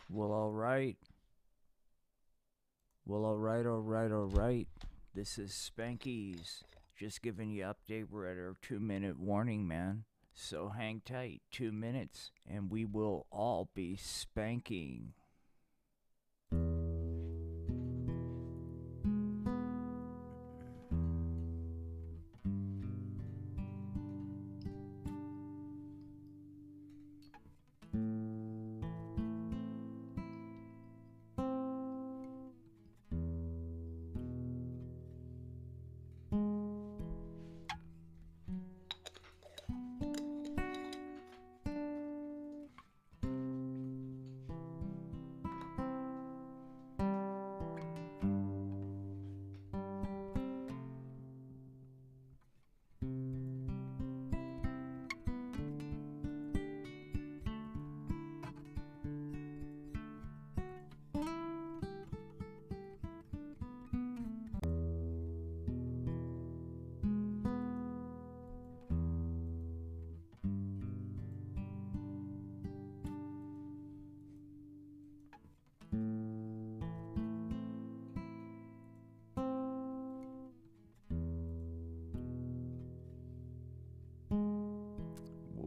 Well, all right. All right. This is Spanky's. Just giving you update. We're at our 2 minute warning, man. So hang tight. 2 minutes, and we will all be spanking.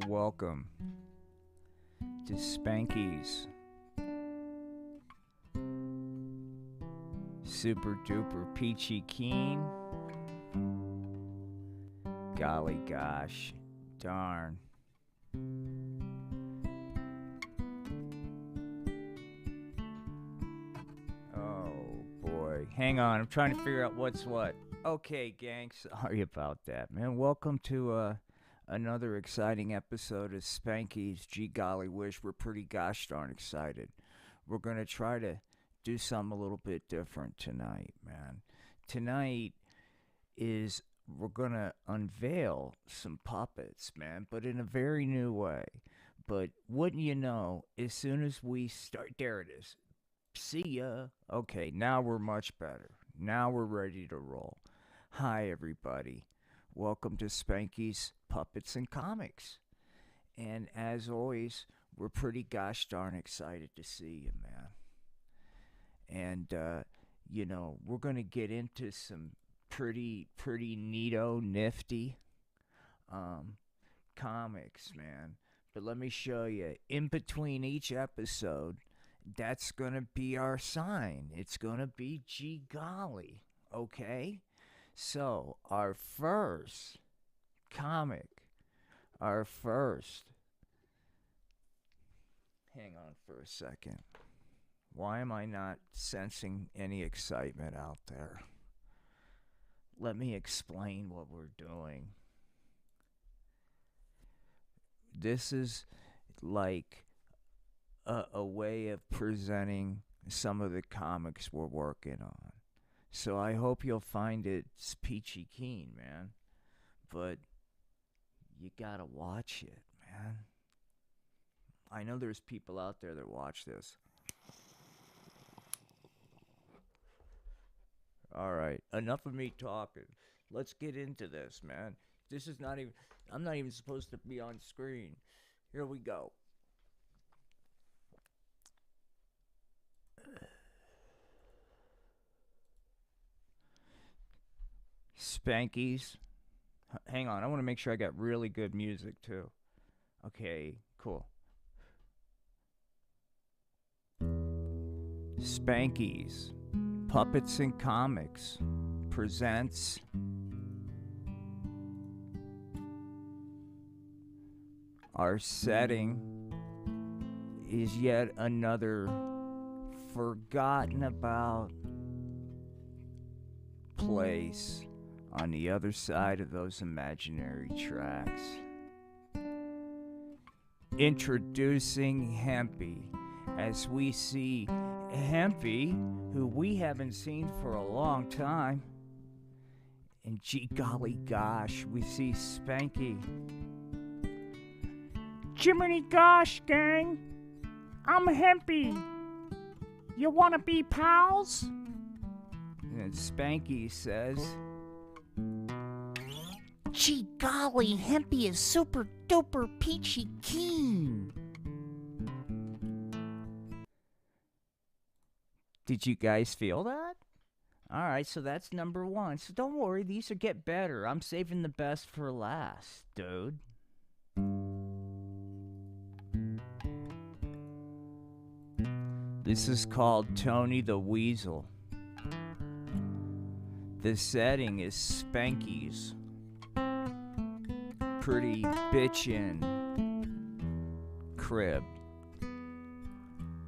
Welcome to Spanky's Super Duper Peachy Keen. Golly gosh, darn. Oh boy. Hang on, I'm trying to figure out what's what. Okay, gang, sorry about that, man. Welcome to another exciting episode of Spanky's Gee Golly Wish. We're pretty gosh darn excited. We're gonna try to do something a little bit different tonight, man. Tonight is we're gonna unveil some puppets, man, but in a very new way. But wouldn't you know, as soon as we start, there it is. See ya. Okay, now we're much better. Now we're ready to roll. Hi, everybody. Welcome to Spanky's Puppets and Comics. And as always, we're pretty gosh darn excited to see you, man. And, we're going to get into some pretty neato, nifty um, comics, man. But let me show you, in between each episode, that's going to be our sign. It's going to be gee golly, okay? So, our first comic, our first. Hang on for a second. Why am I not sensing any excitement out there? Let me explain what we're doing. This is like a way of presenting some of the comics we're working on. So I hope you'll find it peachy keen, man. But you gotta watch it, man. I know there's people out there that watch this. All right, enough of me talking. Let's get into this, man. This is not even, I'm not even supposed to be on screen. Here we go. Spankies. Hang on, I want to make sure I got really good music too. Okay, cool. Spankies, Puppets and Comics presents our setting is yet another forgotten about place on the other side of those imaginary tracks. Introducing Hempy as we see Hempy, who we haven't seen for a long time. And gee golly gosh, we see Spanky. Jiminy gosh, gang. I'm Hempy. You wanna be pals? And Spanky says, Gee golly, Hempy is super duper peachy keen. Did you guys feel that? All right, so that's number one. So don't worry, these will get better. I'm saving the best for last, dude. This is called Tony the Weasel. The setting is Spanky's pretty bitchin' crib.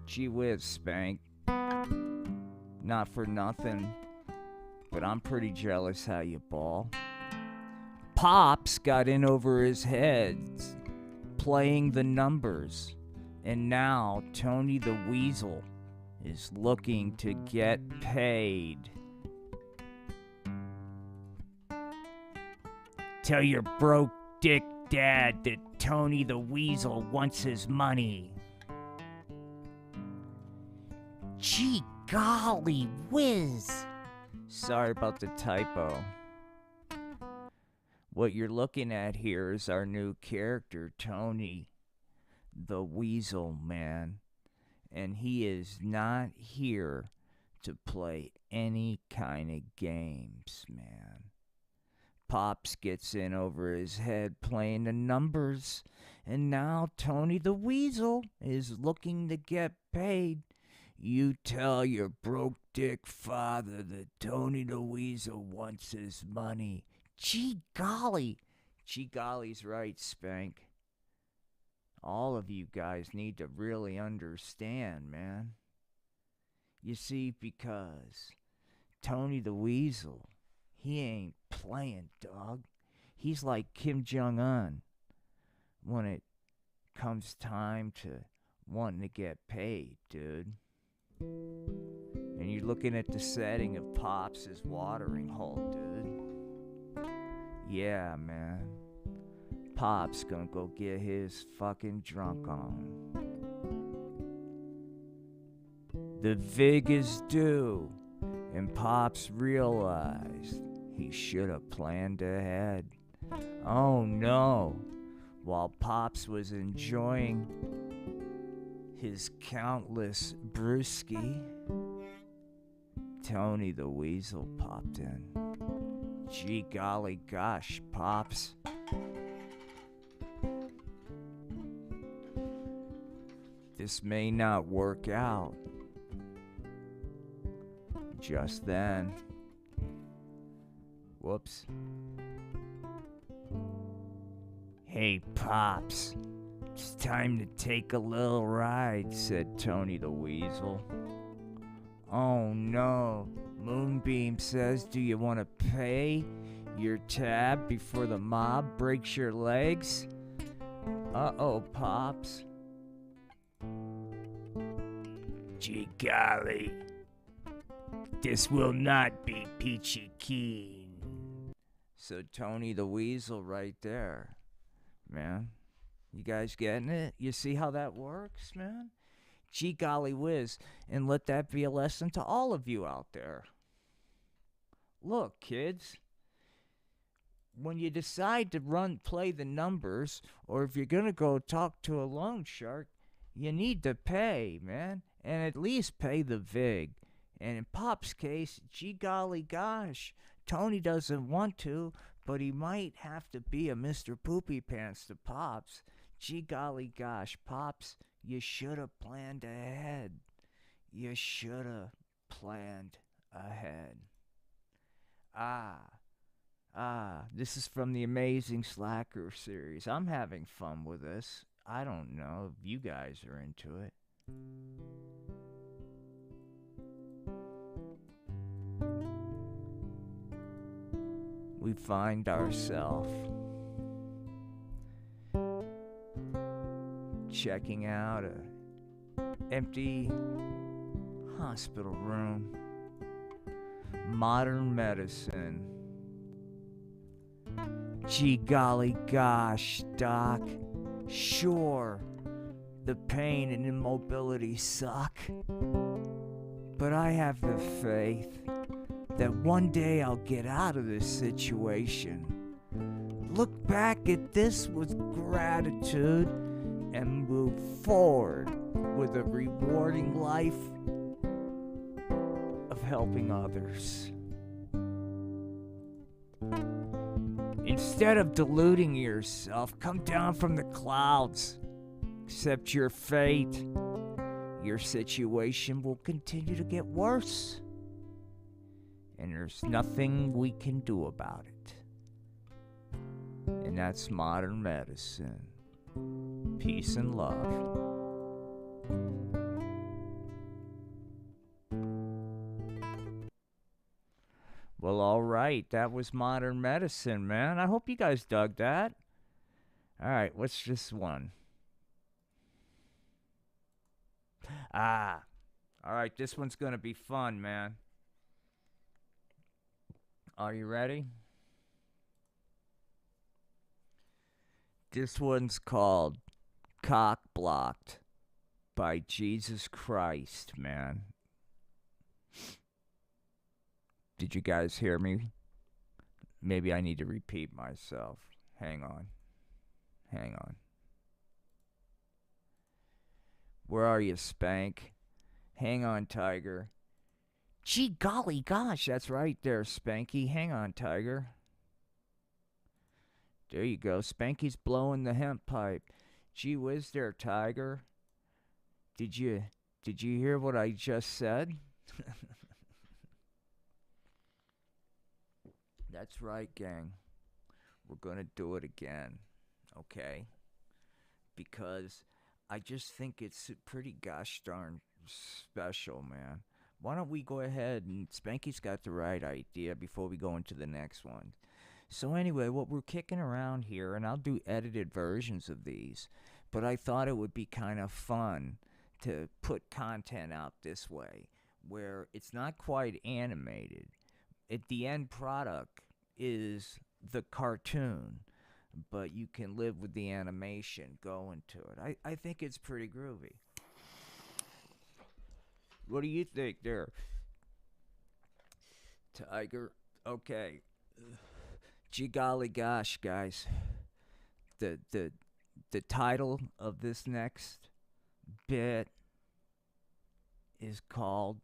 Gee whiz, Spank. Not for nothing, but I'm pretty jealous how you ball. Pops got in over his head playing the numbers, and now Tony the Weasel is looking to get paid. Tell your broke dick dad that Tony the Weasel wants his money. Gee golly whiz. Sorry about the typo. What you're looking at here is our new character, Tony the Weasel Man. And he is not here to play any kind of games, man. Pops gets in over his head playing the numbers, and now Tony the Weasel is looking to get paid. You tell your broke dick father that Tony the Weasel wants his money. Gee golly. Gee golly's right, Spank. All of you guys need to really understand, man. You see, because Tony the Weasel, he ain't playing, dog. He's like Kim Jong-un when it comes time to wanting to get paid, dude. And you're looking at the setting of Pops' watering hole, dude. Yeah, man. Pop's gonna go get his fucking drunk on. The vig is due, and Pops realized he should have planned ahead. Oh no. While Pops was enjoying his countless brewski, Tony the Weasel popped in. Gee golly gosh, Pops. This may not work out. Just then. Whoops. Hey, Pops. It's time to take a little ride, said Tony the Weasel. Oh no. Moonbeam says, do you want to pay your tab before the mob breaks your legs? Uh-oh, Pops. Gee golly. This will not be peachy keen. So Tony the Weasel right there, man. You guys getting it? You see how that works, man? Gee golly whiz. And let that be a lesson to all of you out there. Look, kids. When you decide to play the numbers, or if you're going to go talk to a loan shark, you need to pay, man. And at least pay the vig. And in Pop's case, gee golly gosh, Tony doesn't want to, but he might have to be a Mr. Poopy Pants to Pops. Gee golly gosh, Pops, you should have planned ahead. You should have planned ahead. This is from the Amazing Slacker series. I'm having fun with this. I don't know if you guys are into it. We find ourselves checking out an empty hospital room. Modern medicine. Gee golly gosh, Doc. Sure, the pain and immobility suck. But I have the faith that one day I'll get out of this situation. Look back at this with gratitude and move forward with a rewarding life love helping others. Instead of deluding yourself, come down from the clouds. Accept your fate. Your situation will continue to get worse. And there's nothing we can do about it. And that's modern medicine. Peace and love. Well, all right. That was modern medicine, man. I hope you guys dug that. All right, what's this one? All right, this one's going to be fun, man. Are you ready? This one's called Cock Blocked by Jesus Christ, man. Did you guys hear me? Maybe I need to repeat myself. Hang on. Where are you, Spank? Hang on, Tiger. Gee golly gosh. That's right there, Spanky. Hang on, Tiger. There you go. Spanky's blowing the hemp pipe. Gee whiz there, Tiger. Did you hear what I just said? That's right, gang. We're gonna do it again, okay? Because I just think it's pretty gosh darn special, man. Why don't we go ahead and Spanky's got the right idea before we go into the next one. So anyway, what we're kicking around here, and I'll do edited versions of these, but I thought it would be kind of fun to put content out this way, where it's not quite animated. The end product is the cartoon, but you can live with the animation going to it. I think it's pretty groovy. What do you think there, Tiger? Okay. Gee golly gosh, guys. The title of this next bit is called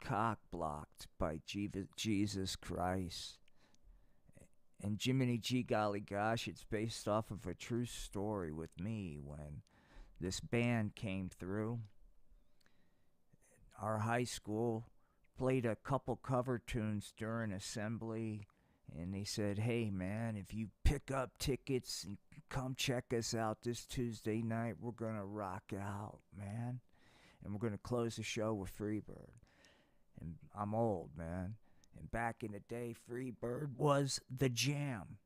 Cock Blocked by Jesus Christ. And Jiminy G golly gosh, it's based off of a true story with me when this band came through. Our high school played a couple cover tunes during assembly, and they said, hey man, if you pick up tickets and come check us out this Tuesday night, we're gonna rock out, man. And we're gonna close the show with Freebird. And I'm old, man. And back in the day, Freebird was the jam.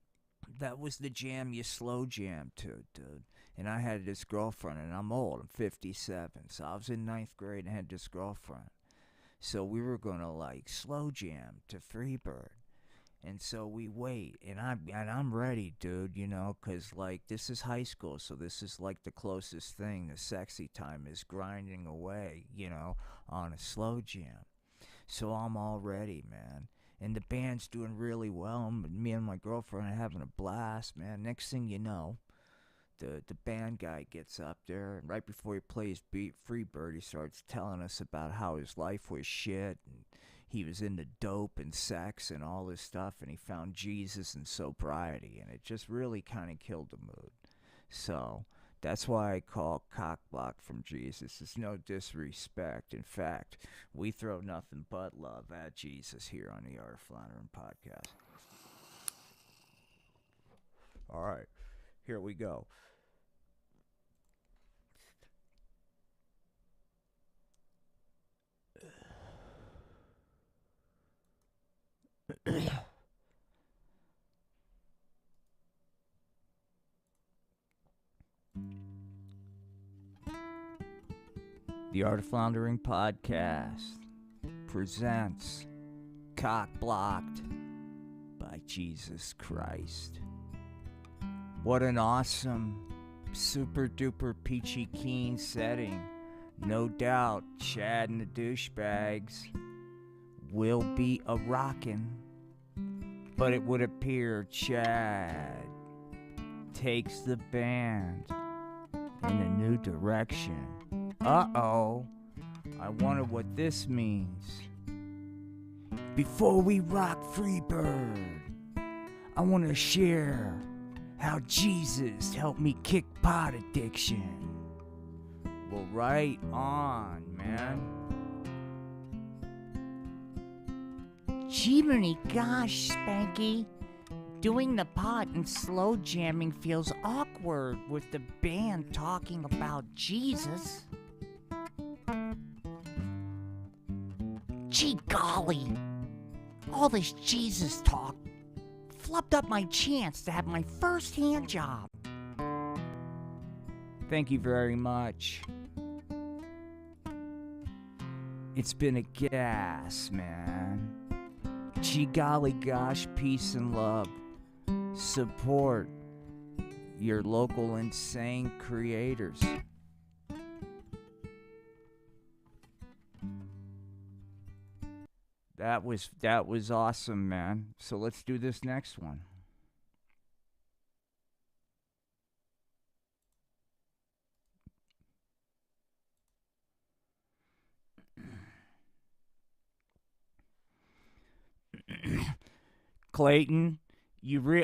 That was the jam you slow jam to, dude. And I had this girlfriend, and I'm old. I'm 57. So I was in 9th grade and had this girlfriend. So we were going to, like, slow jam to Freebird. And so we wait. And I'm ready, dude, you know, because, like, this is high school. So this is, like, the closest thing. The sexy time is grinding away, you know, on a slow jam. So I'm all ready, man. And the band's doing really well. Me and my girlfriend are having a blast, man. Next thing you know, the band guy gets up there, and right before he plays Freebird, he starts telling us about how his life was shit, and he was into dope and sex and all this stuff, and he found Jesus and sobriety, and it just really kind of killed the mood. So that's why I call Cockblock from Jesus. It's no disrespect. In fact, we throw nothing but love at Jesus here on the Art of Floundering podcast. All right, here we go. The Art of Floundering podcast presents Cock Blocked by Jesus Christ. What an awesome, super duper peachy keen setting. No doubt Chad and the douchebags will be a rockin', but it would appear Chad takes the band in a new direction. Uh-oh, I wonder what this means. Before we rock Freebird, I want to share how Jesus helped me kick pot addiction. Well, right on, man. Jiminy gosh, Spanky. Doing the pot and slow jamming feels awkward with the band talking about Jesus. Gee golly. All this Jesus talk flubbed up my chance to have my first hand job. Thank you very much. It's been a gas, man. Gee golly gosh, peace and love. Support your local insane creators. That was awesome, man. So let's do this next one. Clayton,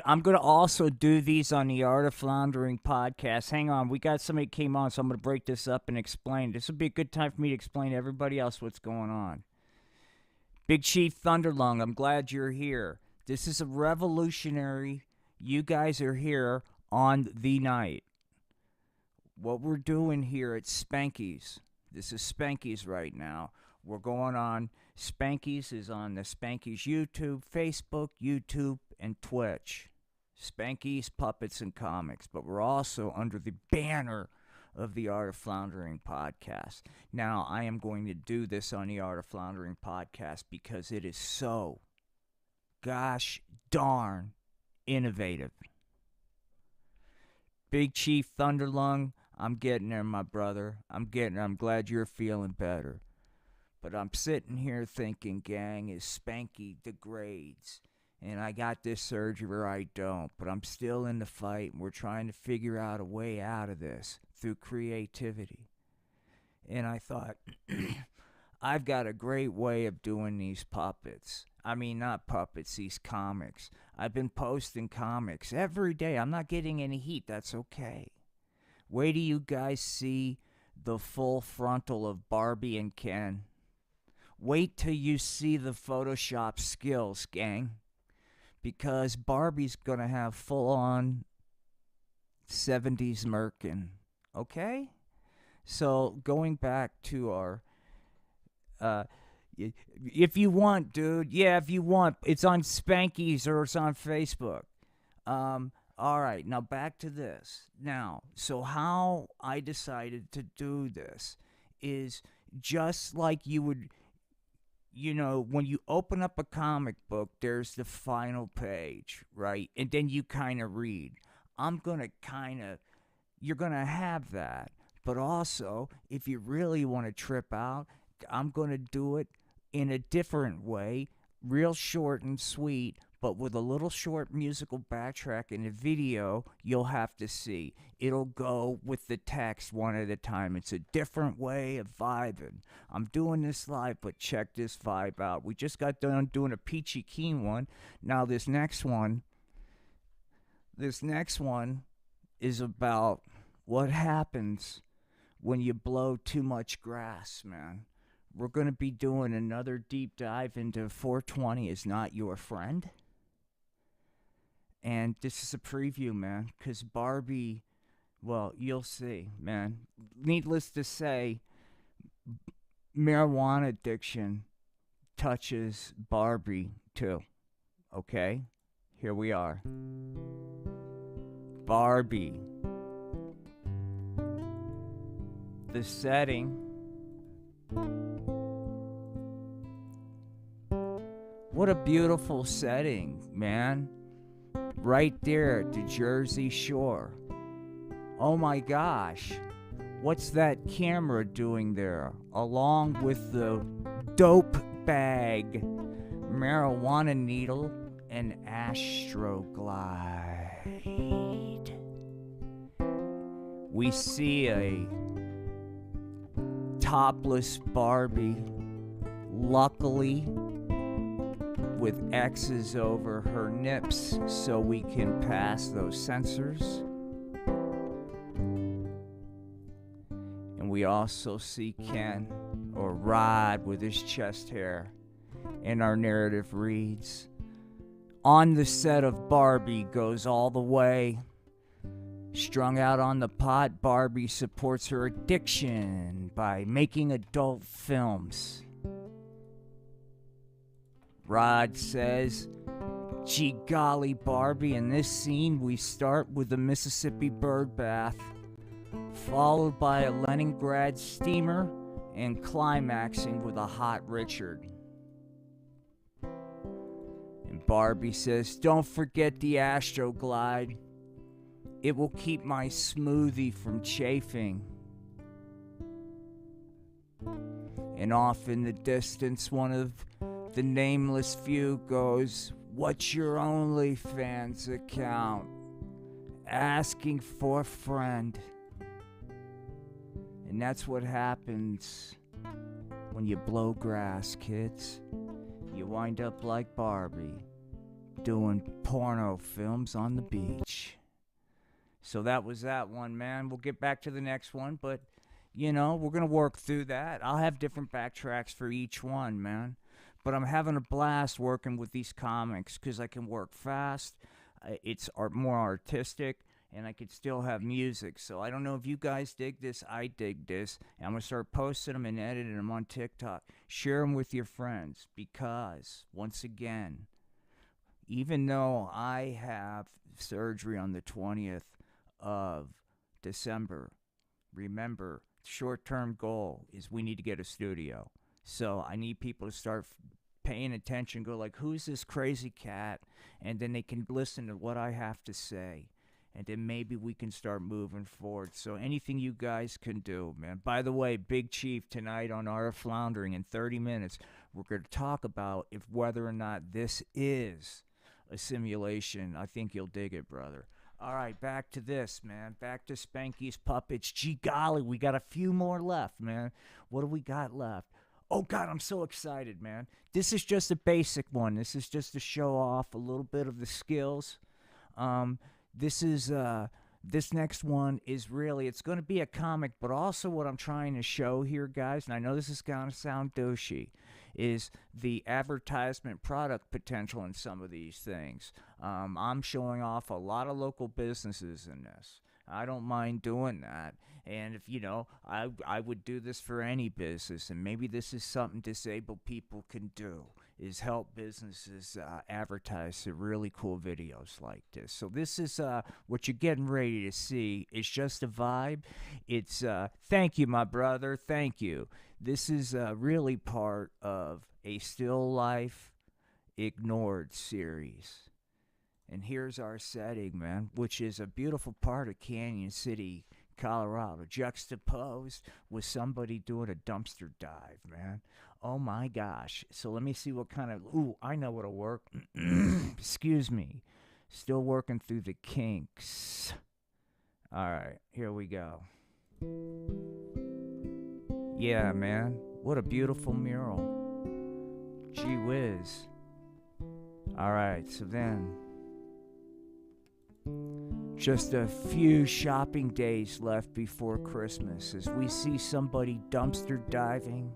I'm going to also do these on the Art of Floundering podcast. Hang on, we got somebody came on, so I'm going to break this up and explain. This would be a good time for me to explain to everybody else what's going on. Big Chief Thunderlung, I'm glad you're here. This is a revolutionary. You guys are here on the night. What we're doing here at Spanky's, this is Spanky's right now. We're going on, Spanky's is on the Spanky's YouTube, Facebook, YouTube, and Twitch. Spanky's Puppets and Comics. But we're also under the banner of the Art of Floundering podcast. Now, I am going to do this on the Art of Floundering podcast because it is so gosh darn innovative. Big Chief Thunderlung, I'm getting there, my brother. I'm glad you're feeling better. But I'm sitting here thinking, gang, is Spanky degrades. And I got this surgery or I don't. But I'm still in the fight, and we're trying to figure out a way out of this through creativity. And I thought, I've got a great way of doing these puppets. I mean, not puppets, these comics. I've been posting comics every day. I'm not getting any heat. That's okay. Wait till you guys see the full frontal of Barbie and Ken. Wait till you see the Photoshop skills, gang. Because Barbie's going to have full-on 70s merkin. Okay? So, going back to our... if you want, dude. Yeah, if you want. It's on Spanky's or it's on Facebook. All right, now back to this. Now, so how I decided to do this is just like you would... You know, when you open up a comic book, there's the final page, right? And then you kind of read. You're going to have that. But also, if you really want to trip out, I'm going to do it in a different way, real short and sweet, but with a little short musical backtrack in the video you'll have to see. It'll go with the text one at a time. It's a different way of vibing. I'm doing this live, but check this vibe out. We just got done doing a Peachy Keen one. Now this next one is about what happens when you blow too much grass, man. We're going to be doing another deep dive into 420 is not your friend. And this is a preview, man, because Barbie, well, you'll see, man. Needless to say, marijuana addiction touches Barbie, too. Okay? Here we are. Barbie. The setting. What a beautiful setting, man. Right there at the Jersey Shore. Oh my gosh. What's that camera doing there? Along with the dope bag, marijuana needle, and Astroglide. We see a topless Barbie, luckily with X's over her nips so we can pass those sensors. And we also see Ken, or Rod, with his chest hair. And our narrative reads, on the set of Barbie goes all the way. Strung out on the pot, Barbie supports her addiction by making adult films. Rod says, gee golly, Barbie, in this scene we start with the Mississippi bird bath, followed by a Leningrad steamer, and climaxing with a hot Richard. And Barbie says, don't forget the Astroglide. It will keep my smoothie from chafing. And off in the distance, one of the nameless few goes, what's your OnlyFans account? Asking for a friend. And that's what happens when you blow grass, kids. You wind up like Barbie, doing porno films on the beach. So that was that one, man. We'll get back to the next one, but, you know, we're going to work through that. I'll have different backtracks for each one, man. But I'm having a blast working with these comics because I can work fast. It's more artistic, and I could still have music. So I don't know if you guys dig this. I dig this. And I'm going to start posting them and editing them on TikTok. Share them with your friends because, once again, even though I have surgery on the 20th of December, remember, short-term goal is we need to get a studio. So I need people to start paying attention, go like, who's this crazy cat? And then they can listen to what I have to say. And then maybe we can start moving forward. So anything you guys can do, man. By the way, Big Chief, tonight on Art of Floundering in 30 minutes, we're going to talk about if whether or not this is a simulation. I think you'll dig it, brother. All right, back to this, man. Back to Spanky's puppets. Gee golly, we got a few more left, man. What do we got left? Oh, God, I'm so excited, man. This is just a basic one. This is just to show off a little bit of the skills. This next one is really, it's going to be a comic, but also what I'm trying to show here, guys, and I know this is going to sound douchey, is the advertisement product potential in some of these things. I'm showing off a lot of local businesses in this. I don't mind doing that. And if, you know, I would do this for any business, and maybe this is something disabled people can do, is help businesses advertise some really cool videos like this. So this is what you're getting ready to see. It's just a vibe. It's, thank you, my brother, thank you. This is really part of a Still Life Ignored series. And here's our setting, man, which is a beautiful part of Canyon City, Colorado, juxtaposed with somebody doing a dumpster dive, man. Oh my gosh. So let me see what kind of, ooh, I know what'll work. Excuse me. Still working through the kinks. All right, here we go. Yeah, man. What a beautiful mural. Gee whiz. All right, so then, just a few shopping days left before Christmas as we see somebody dumpster diving.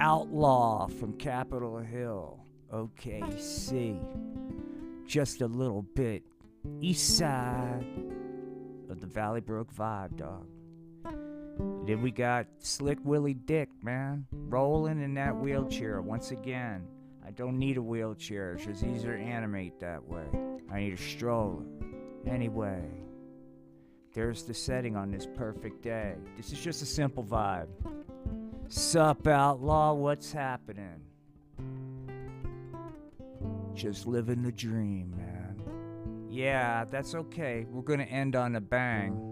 Outlaw from Capitol Hill, OKC. Just a little bit east side of the Valley Brook vibe, dog. Then we got Slick Willie Dick, man, rolling in that wheelchair once again. I don't need a wheelchair, it's just easier to animate that way. I need a stroller. Anyway, there's the setting on this perfect day. This is just a simple vibe. Sup, outlaw, what's happening? Just living the dream, man. Yeah, that's okay. We're gonna end on a bang.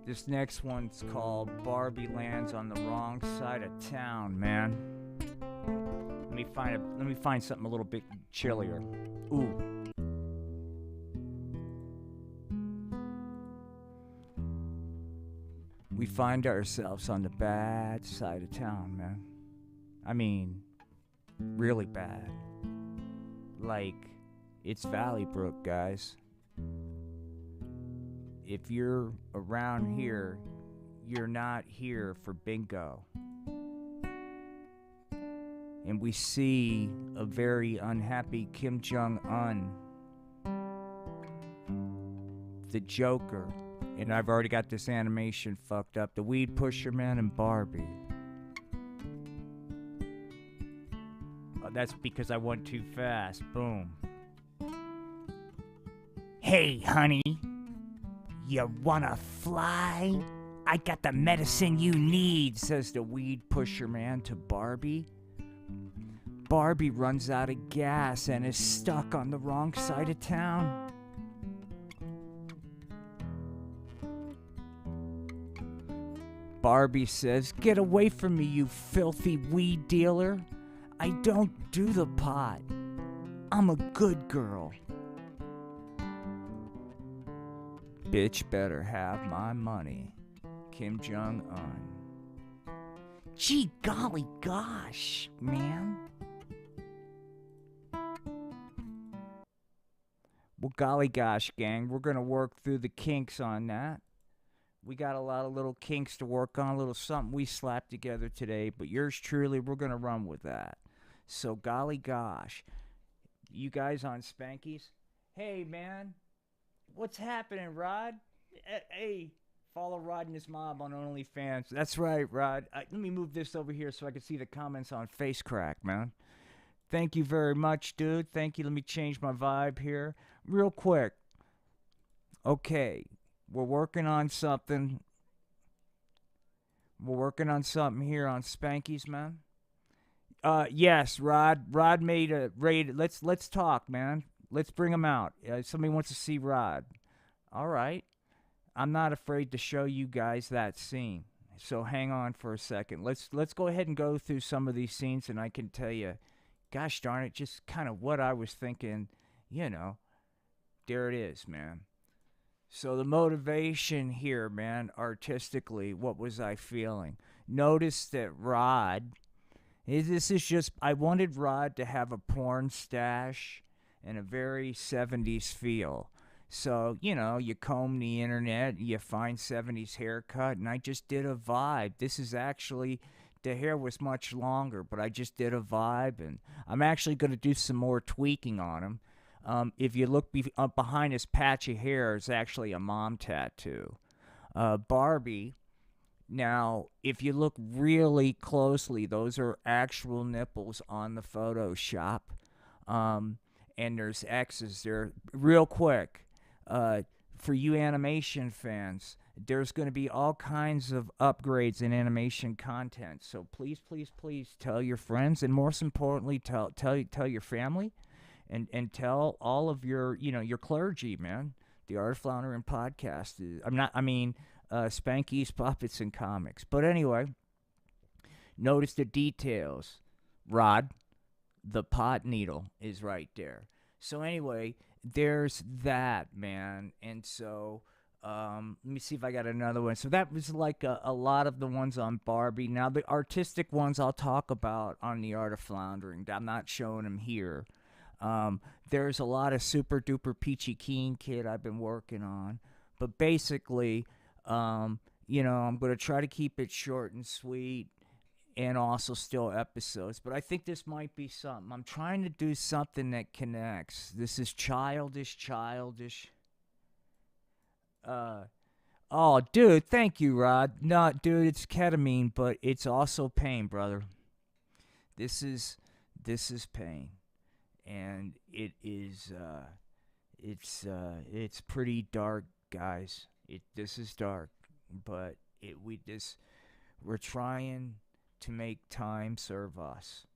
This next one's called Barbie Lands on the Wrong Side of Town, man. Let me find something a little bit chillier. Ooh. we find ourselves on the bad side of town, man. I mean, really bad. Like, it's Valley Brook, guys. If you're around here, you're not here for bingo. And we see a very unhappy Kim Jong-un, the Joker, and I've already got this animation fucked up, the Weed Pusher Man and Barbie. Oh, that's because I went too fast. Boom. Hey, honey, you wanna fly? I got the medicine you need, Says the Weed Pusher Man to Barbie. Barbie runs out of gas and is stuck on the wrong side of town. Barbie says, "Get away from me, you filthy weed dealer. I don't do the pot. I'm a good girl." Bitch better have my money. Kim Jong-un. Gee golly gosh, man. Well, golly gosh, gang, we're going to work through the kinks on that. We got a lot of little kinks to work on, a little something we slapped together today, but yours truly, we're going to run with that. So, golly gosh, you guys on Spankies? Hey, man, what's happening, Rod? Hey, follow Rod and his mob on OnlyFans. That's right, Rod. Let me move this over here so I can see the comments on Face Crack, man. Thank you very much, dude. Thank you. Let me change my vibe here. Real quick. Okay. We're working on something. We're working on something here on Spankies, man. Yes, Rod. Rod made a raid. Let's talk, man. Let's bring him out. Somebody wants to see Rod. All right. I'm not afraid to show you guys that scene. So hang on for a second. Let's go ahead and go through some of these scenes, and I can tell you, gosh darn it, just kind of what I was thinking, you know. There it is, man. So the motivation here, man, artistically, what was I feeling? Notice that Rod, this is just, I wanted Rod to have a porn stash and a very 70s feel. So, you know, you comb the internet, you find 70s haircut, and I just did a vibe. This is actually, the hair was much longer, but I just did a vibe, and I'm actually going to do some more tweaking on him. If you look behind his patch of hair, it's actually a mom tattoo. Barbie, now, if you look really closely, those are actual nipples on the Photoshop. And there's X's there. Real quick, for you animation fans, there's going to be all kinds of upgrades in animation content. So please, please, please tell your friends, and most importantly, tell your family. And tell all of your, you know, your clergy, man. The Art of Floundering podcast is, Spanky's Puppets and Comics. But anyway, notice the details. Rod, the pot needle is right there. So anyway, there's that, man. And so, let me see if I got another one. So that was like a lot of the ones on Barbie. Now, the artistic ones I'll talk about on the Art of Floundering. I'm not showing them here. There's a lot of super duper peachy keen kid I've been working on, but basically, you know, I'm going to try to keep it short and sweet and also still episodes, but I think this might be something. I'm trying to do something that connects. This is childish. Oh, dude, thank you, Rod. No, dude, it's ketamine, but it's also pain, brother. This is pain. And it is, it's pretty dark, guys. This is dark, but we're trying to make time serve us.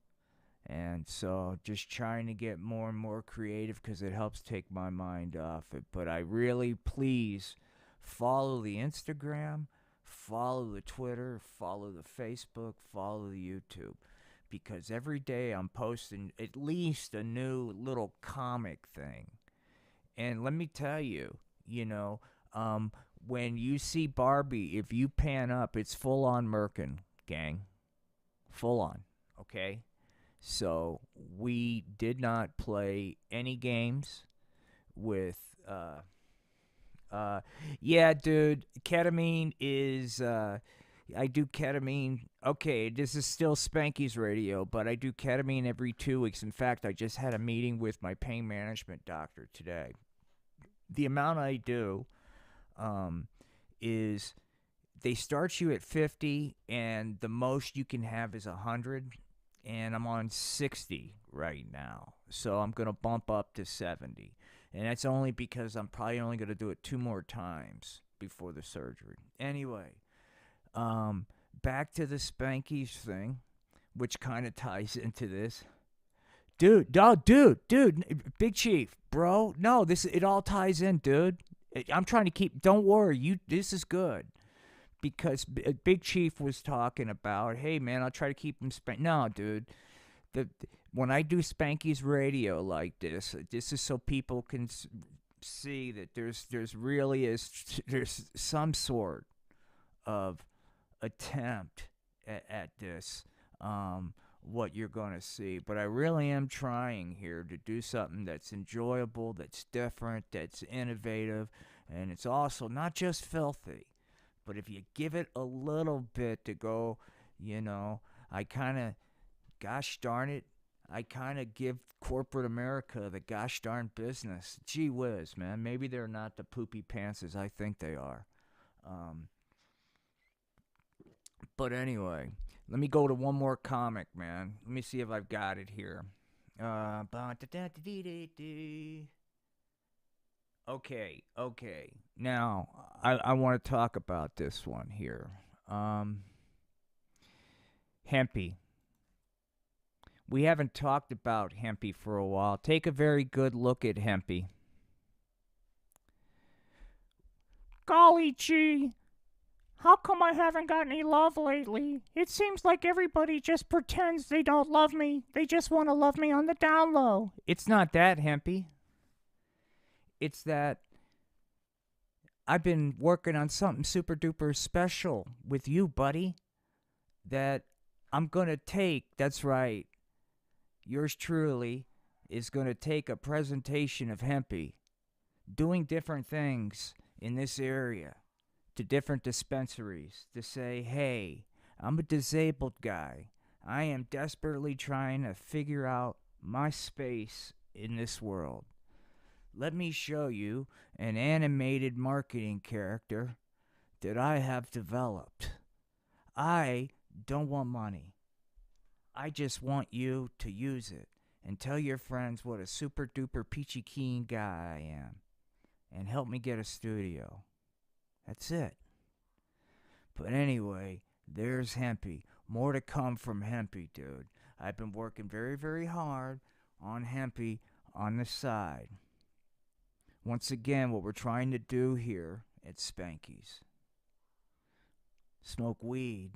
And so just trying to get more and more creative because it helps take my mind off it. But I really, please, follow the Instagram, follow the Twitter, follow the Facebook, follow the YouTube. Because every day I'm posting at least a new little comic thing. And let me tell you, you know, Um, when you see Barbie, if you pan up, it's full on Merkin, gang. Full on. Okay? So we did not play any games with uh yeah, dude, ketamine is I do ketamine. Okay, this is still Spanky's radio, but I do ketamine every 2 weeks. In fact, I just had a meeting with my pain management doctor today. The amount I do is they start you at 50, and the most you can have is 100, and I'm on 60 right now. So I'm going to bump up to 70. And that's only because I'm probably only going to do it 2 more times before the surgery. Anyway, back to the Spankies thing, which kind of ties into this. Dude, Big Chief, bro. No, it all ties in, dude. I'm trying to keep. Don't worry, this is good because Big Chief was talking about, hey man, I'll try to keep him No, dude. When I do Spanky's radio like this is so people can see that there's some sort of attempt at this. What you're going to see. But I really am trying here to do something that's enjoyable, that's different, that's innovative, and it's also not just filthy. But if you give it a little bit to go, I kind of, gosh darn it, I kind of give corporate America the gosh darn business. Gee whiz, man. Maybe they're not the poopy pantses I think they are. But anyway, let me go to one more comic, man. Let me see if I've got it here. Okay. Now, I want to talk about this one here. Hempy. We haven't talked about Hempy for a while. Take a very good look at Hempy. Golly gee. How come I haven't got any love lately? It seems like everybody just pretends they don't love me. They just want to love me on the down low. It's not that, Hempy. It's that I've been working on something super duper special with you, buddy. That I'm going to take, that's right, yours truly is going to take a presentation of Hempy doing different things in this area to different dispensaries to say, hey, I'm a disabled guy. I am desperately trying to figure out my space in this world. Let me show you an animated marketing character that I have developed. I don't want money. I just want you to use it and tell your friends what a super duper peachy keen guy I am and help me get a studio. That's it. But anyway, there's Hempy. More to come from Hempy, dude. I've been working very, very hard on Hempy on the side. Once again, what we're trying to do here at Spanky's. Smoke weed.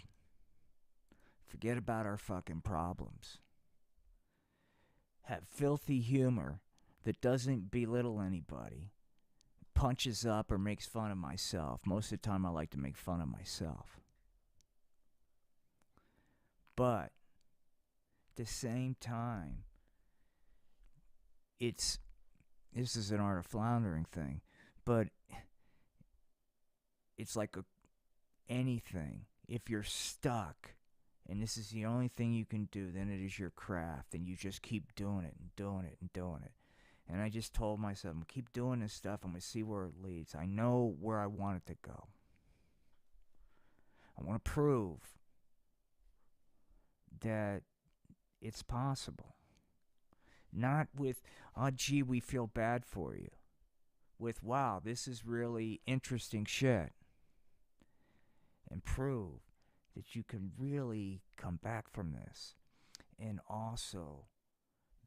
Forget about our fucking problems. Have filthy humor that doesn't belittle anybody. Punches up or makes fun of myself. Most of the time I like to make fun of myself. But at the same time, this is an art of floundering thing, but it's like anything. If you're stuck and this is the only thing you can do, then it is your craft, and you just keep doing it and doing it and doing it. And I just told myself, I'm going to keep doing this stuff. I'm going to see where it leads. I know where I want it to go. I want to prove that it's possible. Not with, oh, gee, we feel bad for you. With, wow, this is really interesting shit. And prove that you can really come back from this. And also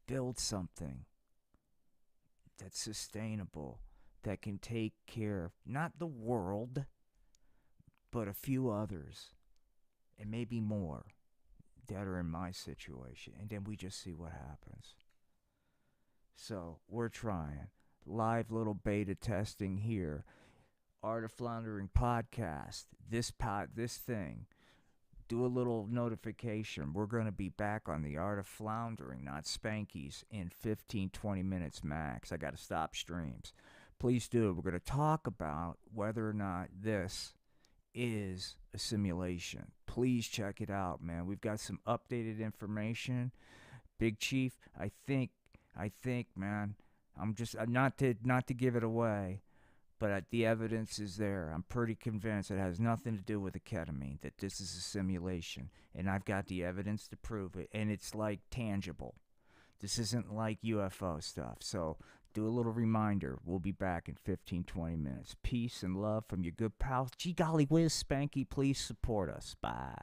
build something that's sustainable, that can take care of not the world, but a few others, and maybe more that are in my situation. And then we just see what happens. So we're trying. Live little beta testing here. Art of Floundering podcast. This thing. Do a little notification. We're going to be back on the Art of Floundering, not Spanky's, in 15, 20 minutes max. I got to stop streams. Please do. We're going to talk about whether or not this is a simulation. Please check it out, man. We've got some updated information. Big Chief, I think, man, I'm just not to give it away, but the evidence is there. I'm pretty convinced it has nothing to do with the ketamine, that this is a simulation, and I've got the evidence to prove it, and it's like tangible. This isn't like UFO stuff. So do a little reminder. We'll be back in 15, 20 minutes. Peace and love from your good pal. Gee golly whiz, Spanky, please support us. Bye.